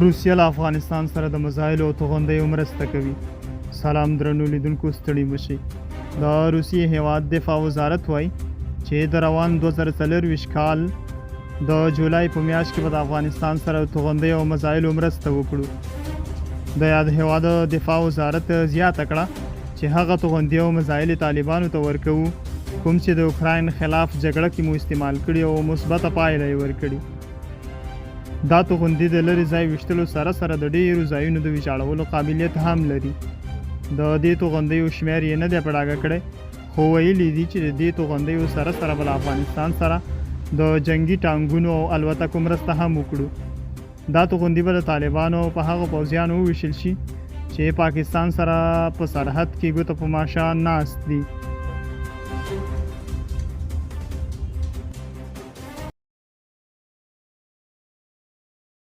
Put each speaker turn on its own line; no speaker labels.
روسیه له افغانستان سره د مزایلو او توغندیو مرسته کوي. سلام درنو لیدونکو، ستړي مشي. د روسیې هیواد دفاع وزارت وایي چې د روان 2024 کال د جولای په میاشت کې به د افغانستان سره توغندیو او مزایلو مرسته وکړو. د یاد هیواد دفاع وزارت زیاته کړه چې هغه توغندیو او مزایل طالبانو ته ورکوو کوم چې د اوکراین خلاف جګړه کې مو استعمال کړي او مثبته پایله یې ورکړي. دا توغندي د لرې ځای ویشتلو سره سره د ډېرو ځایونو د ویجاړولو قابلیت هم لري. د دې توغندیو شمېر یې نه دی په ډاګه کړی، خو ویلي دي چې د دې توغندیو سره سره به له افغانستان سره د جنگي ټانګونو او الوتکو مرسته هم وکړو. دا توغندي به د طالبانو په هغو پوځیانو وویشل شي چې پاکستان سره په سرحد کې ګوته په ماشه ناست دي.